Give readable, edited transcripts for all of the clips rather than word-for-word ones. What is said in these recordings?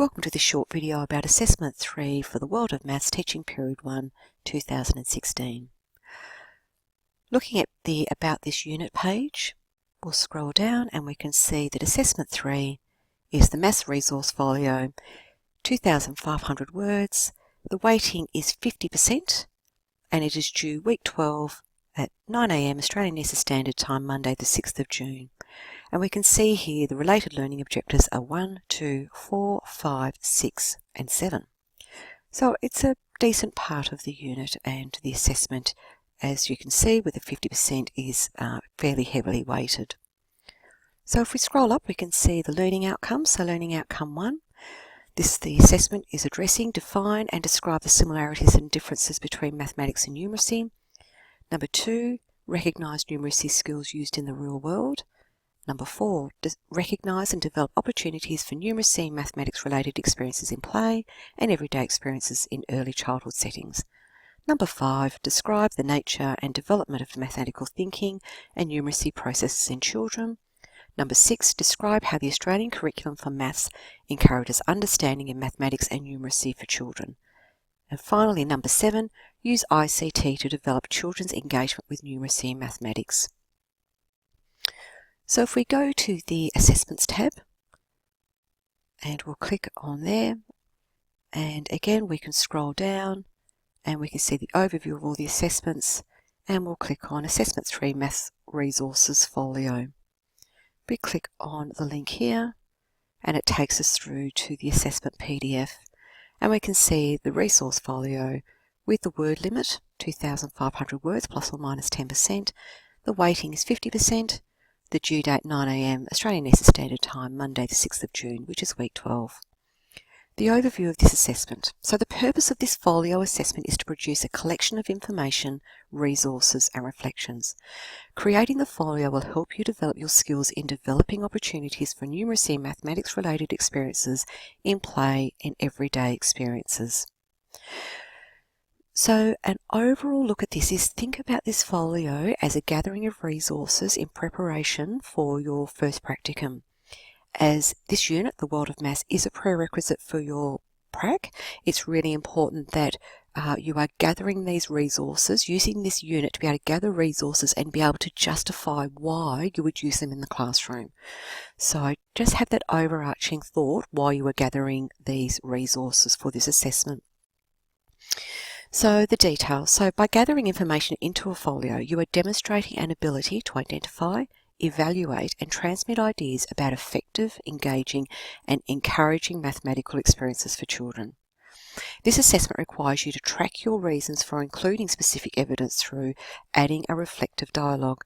Welcome to this short video about Assessment 3 for the World of Maths TP1 2016. Looking at the About This Unit page, we'll scroll down and we can see that Assessment 3 is the Maths Resource Folio, 2,500 words. The weighting is 50% and it is due week 12 at 9 AM Australian Eastern Standard Time, Monday the 6th of June. And we can see here the related learning objectives are 1, 2, 4, 5, 6 and 7. So it's a decent part of the unit, and the assessment, as you can see with the 50%, is fairly heavily weighted. So if we scroll up we can see the learning outcomes. So learning outcome 1, the assessment is addressing, define and describe the similarities and differences between mathematics and numeracy. Number 2, recognise numeracy skills used in the real world. Number 4, recognise and develop opportunities for numeracy and mathematics-related experiences in play and everyday experiences in early childhood settings. Number 5, describe the nature and development of mathematical thinking and numeracy processes in children. Number 6, describe how the Australian curriculum for maths encourages understanding in mathematics and numeracy for children. And finally, number 7, use ICT to develop children's engagement with numeracy and mathematics. So if we go to the Assessments tab, and we'll click on there, and again we can scroll down and we can see the overview of all the assessments, and we'll click on Assessment 3 Maths Resources Folio. We click on the link here and it takes us through to the assessment PDF, and we can see the resource folio with the word limit, 2,500 words plus or minus 10%. The weighting is 50%. The due date 9 AM Australian Eastern Standard Time, Monday the 6th of June, which is week 12. The overview of this assessment. So the purpose of this folio assessment is to produce a collection of information, resources and reflections. Creating the folio will help you develop your skills in developing opportunities for numeracy and mathematics related experiences in play and everyday experiences. So an overall look at this is, think about this folio as a gathering of resources in preparation for your first practicum. As this unit, the World of Maths, is a prerequisite for your prac, it's really important that you are gathering these resources, using this unit to be able to gather resources and be able to justify why you would use them in the classroom. So just have that overarching thought while you are gathering these resources for this assessment. So the details. So by gathering information into a folio, you are demonstrating an ability to identify, evaluate and transmit ideas about effective, engaging and encouraging mathematical experiences for children. This assessment requires you to track your reasons for including specific evidence through adding a reflective dialogue.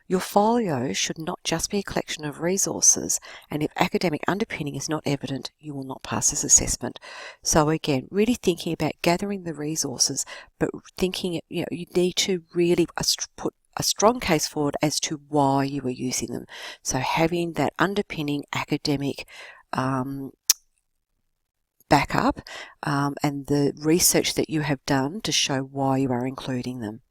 Your folio should not just be a collection of resources, and if academic underpinning is not evident, you will not pass this assessment. So again, really thinking about gathering the resources, but thinking, you need to really put a strong case forward as to why you are using them. So having that underpinning academic backup and the research that you have done to show why you are including them.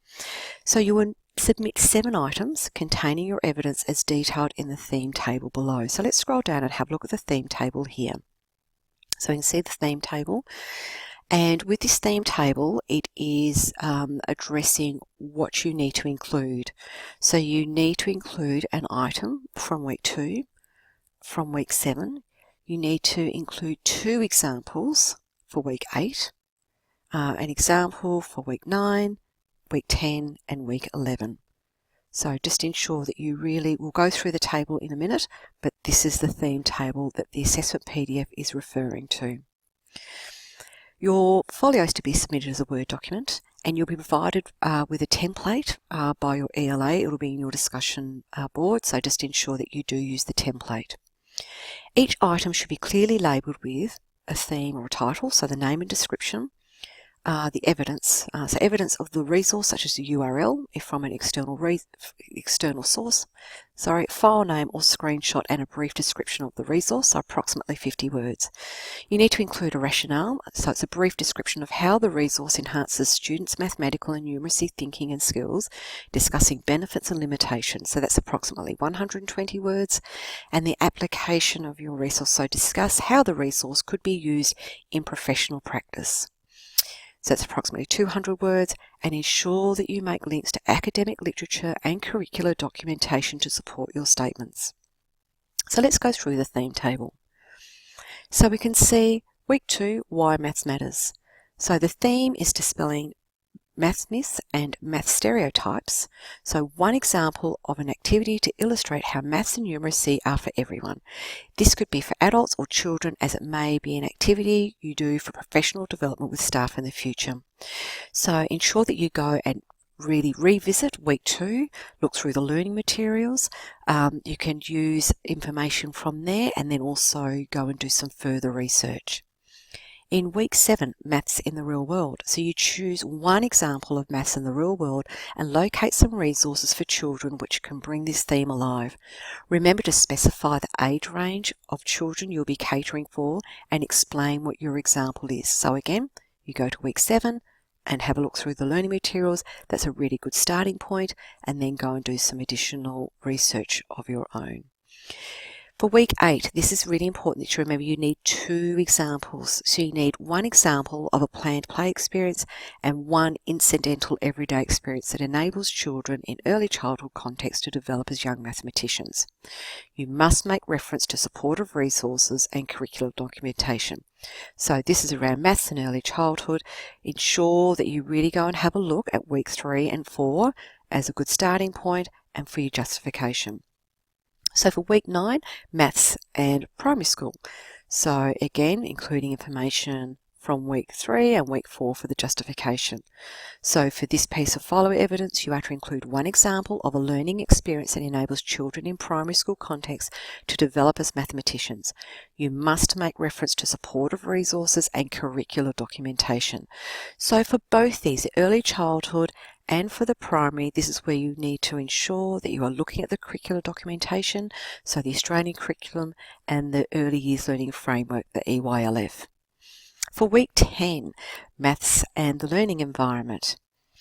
So you will submit 7 items containing your evidence as detailed in the theme table below. So let's scroll down and have a look at the theme table here. So you can see the theme table, and with this theme table it is addressing what you need to include. So you need to include an item from week 2, from week 7. You need to include 2 examples for week 8, an example for week 9, week 10 and week 11. So just ensure that you really, we'll go through the table in a minute, but this is the theme table that the assessment PDF is referring to. Your folio is to be submitted as a Word document, and you'll be provided with a template by your ELA. It will be in your discussion board, so just ensure that you do use the template. Each item should be clearly labelled with a theme or a title, so the name and description, the evidence. So evidence of the resource, such as the URL, if from an external source, file name or screenshot, and a brief description of the resource, so approximately 50 words. You need to include a rationale, so it's a brief description of how the resource enhances students' mathematical and numeracy thinking and skills, discussing benefits and limitations, so that's approximately 120 words, and the application of your resource, so discuss how the resource could be used in professional practice. So that's approximately 200 words, and ensure that you make links to academic literature and curricular documentation to support your statements. So let's go through the theme table. So we can see week 2, why maths matters. So the theme is dispelling maths myths and math stereotypes. So one example of an activity to illustrate how maths and numeracy are for everyone. This could be for adults or children, as it may be an activity you do for professional development with staff in the future. So ensure that you go and really revisit week 2, look through the learning materials. You can use information from there and then also go and do some further research. In week 7, maths in the real world. So you choose one example of maths in the real world and locate some resources for children which can bring this theme alive. Remember to specify the age range of children you'll be catering for and explain what your example is. So again, you go to week 7 and have a look through the learning materials. That's a really good starting point, and then go and do some additional research of your own. For week 8, this is really important that you remember you need 2 examples. So you need one example of a planned play experience and one incidental everyday experience that enables children in early childhood context to develop as young mathematicians. You must make reference to supportive resources and curricular documentation. So this is around maths in early childhood. Ensure that you really go and have a look at week 3 and 4 as a good starting point and for your justification. So for week 9, maths and primary school. So again, including information from week 3 and week 4 for the justification. So for this piece of follow evidence, you are to include one example of a learning experience that enables children in primary school context to develop as mathematicians. You must make reference to supportive resources and curricular documentation. So for both these, early childhood and for the primary, this is where you need to ensure that you are looking at the curricular documentation, so the Australian curriculum and the Early Years Learning Framework, the EYLF. For week 10, maths and the learning environment.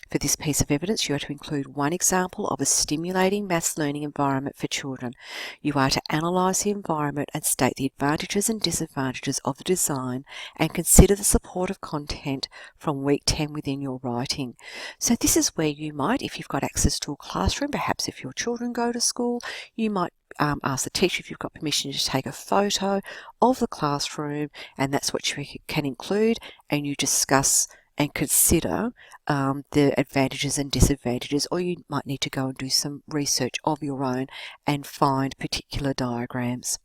For this piece of evidence, you are to include one example of a stimulating maths learning environment for children. You are to analyse the environment and state the advantages and disadvantages of the design and consider the supportive content from week 10 within your writing. So this is where you might, if you've got access to a classroom, perhaps if your children go to school, you might ask the teacher if you've got permission to take a photo of the classroom, and that's what you can include, and you discuss and consider the advantages and disadvantages, or you might need to go and do some research of your own and find particular diagrams.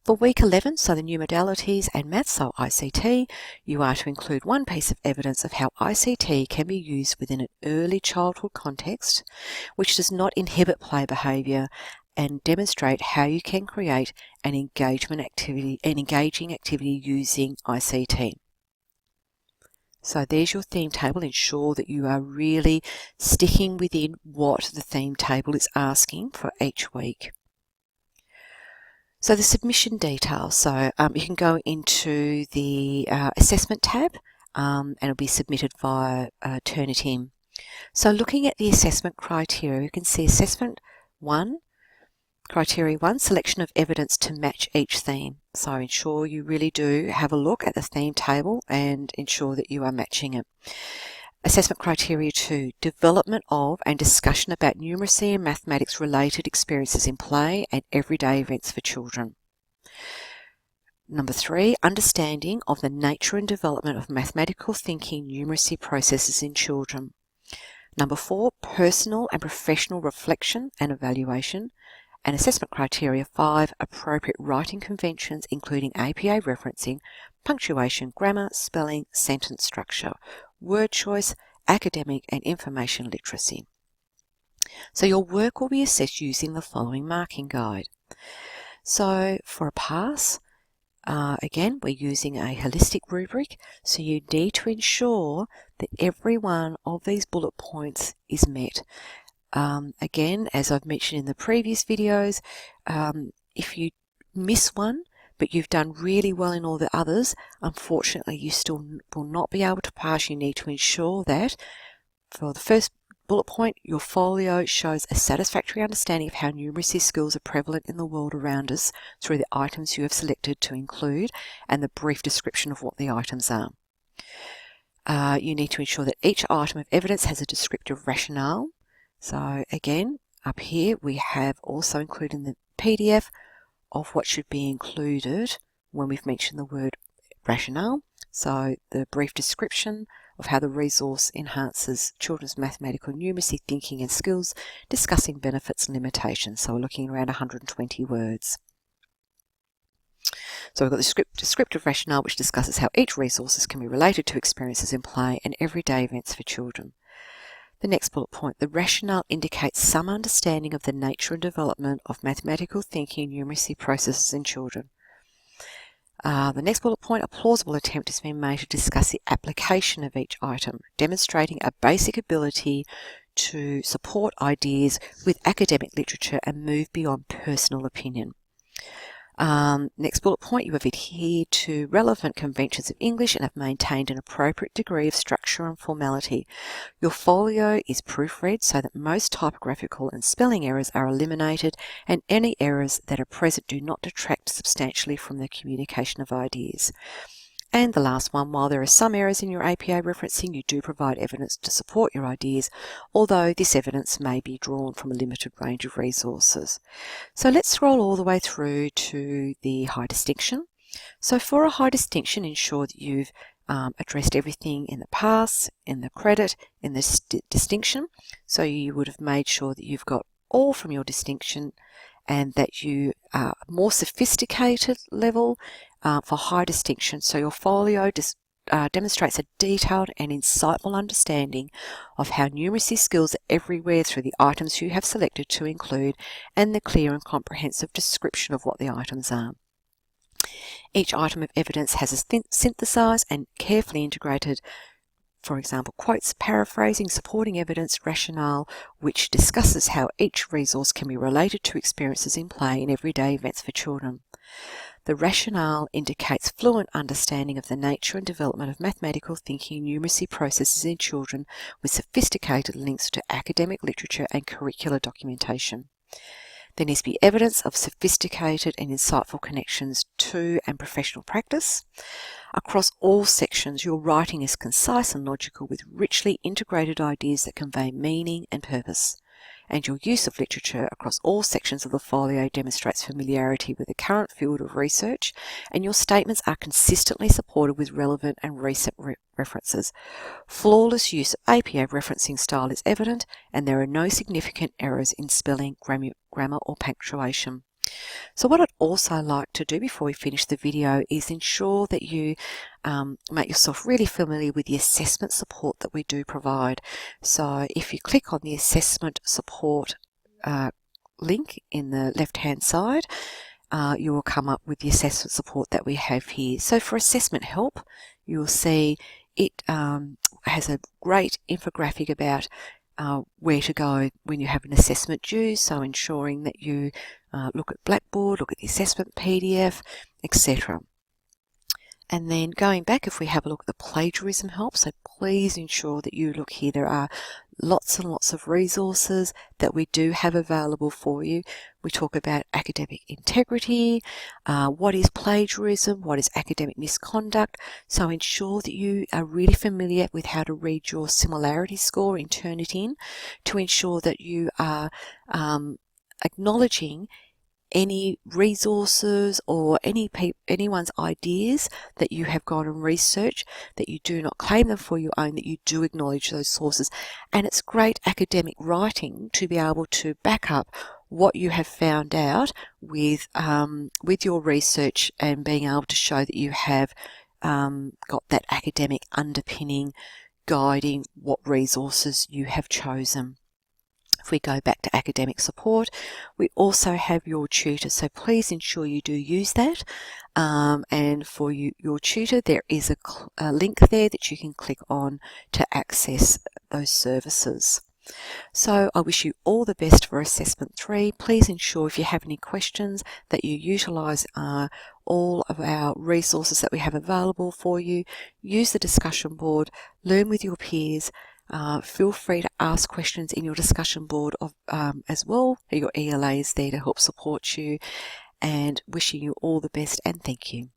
For week 11, so the new modalities and maths, so ICT, you are to include one piece of evidence of how ICT can be used within an early childhood context, which does not inhibit play behaviour, and demonstrate how you can create an engaging activity using ICT. So there's your theme table. Ensure that you are really sticking within what the theme table is asking for each week. So the submission details. So you can go into the assessment tab and it'll be submitted via Turnitin. So looking at the assessment criteria, you can see assessment 1, criteria 1, selection of evidence to match each theme. So ensure you really do have a look at the theme table and ensure that you are matching it. Assessment criteria 2, development of and discussion about numeracy and mathematics related experiences in play and everyday events for children. Number 3, understanding of the nature and development of mathematical thinking numeracy processes in children. Number 4, personal and professional reflection and evaluation. And assessment criteria 5, appropriate writing conventions including APA referencing, punctuation, grammar, spelling, sentence structure, word choice, academic and information literacy. So your work will be assessed using the following marking guide. So for a pass, Again, we're using a holistic rubric, so you need to ensure that every one of these bullet points is met. Again, as I've mentioned in the previous videos, if you miss one, but you've done really well in all the others, unfortunately you still will not be able to pass. You need to ensure that for the first bullet point, your folio shows a satisfactory understanding of how numeracy skills are prevalent in the world around us through the items you have selected to include and the brief description of what the items are. You need to ensure that each item of evidence has a descriptive rationale. So again, up here we have also included in the PDF of what should be included when we've mentioned the word rationale. So the brief description of how the resource enhances children's mathematical numeracy thinking and skills, discussing benefits and limitations. So we're looking around 120 words. So we've got the descriptive rationale, which discusses how each resource can be related to experiences in play and everyday events for children. The next bullet point, the rationale indicates some understanding of the nature and development of mathematical thinking and numeracy processes in children. The next bullet point, a plausible attempt has been made to discuss the application of each item, demonstrating a basic ability to support ideas with academic literature and move beyond personal opinion. Next bullet point, you have adhered to relevant conventions of English and have maintained an appropriate degree of structure and formality. Your folio is proofread so that most typographical and spelling errors are eliminated, and any errors that are present do not detract substantially from the communication of ideas. And the last one, while there are some errors in your APA referencing, you do provide evidence to support your ideas, although this evidence may be drawn from a limited range of resources. So let's scroll all the way through to the high distinction. So for a high distinction, ensure that you've addressed everything in the pass, in the credit, in the distinction. So you would have made sure that you've got all from your distinction and that you are more sophisticated level for high distinction. So your folio demonstrates a detailed and insightful understanding of how numeracy skills are everywhere through the items you have selected to include and the clear and comprehensive description of what the items are. Each item of evidence has a synthesized and carefully integrated, for example, quotes, paraphrasing, supporting evidence, rationale, which discusses how each resource can be related to experiences in play in everyday events for children. The rationale indicates fluent understanding of the nature and development of mathematical thinking and numeracy processes in children with sophisticated links to academic literature and curricular documentation. There needs to be evidence of sophisticated and insightful connections to and professional practice. Across all sections, your writing is concise and logical with richly integrated ideas that convey meaning and purpose. And your use of literature across all sections of the folio demonstrates familiarity with the current field of research, and your statements are consistently supported with relevant and recent references. Flawless use of APA referencing style is evident, and there are no significant errors in spelling, grammar or punctuation. So what I'd also like to do before we finish the video is ensure that you make yourself really familiar with the assessment support that we do provide. So if you click on the assessment support link in the left hand side, you will come up with the assessment support that we have here. So for assessment help, you will see it has a great infographic about where to go when you have an assessment due, so ensuring that you look at Blackboard, look at the assessment PDF, etc. And then going back, if we have a look at the plagiarism help, so please ensure that you look here. There are lots and lots of resources that we do have available for you. We talk about academic integrity, what is plagiarism, what is academic misconduct. So ensure that you are really familiar with how to read your similarity score and turn it in to ensure that you are acknowledging any resources or anyone's ideas that you have gone and researched, that you do not claim them for your own, that you do acknowledge those sources. And it's great academic writing to be able to back up what you have found out with your research and being able to show that you have got that academic underpinning guiding what resources you have chosen If we go back to academic support, we also have your tutor, so please ensure you do use that. And for your tutor, there is a link there that you can click on to access those services. So I wish you all the best for Assessment 3. Please ensure if you have any questions that you utilise all of our resources that we have available for you. Use the discussion board, learn with your peers. Feel free to ask questions in your discussion board as well. Your ELA is there to help support you, and wishing you all the best, and thank you.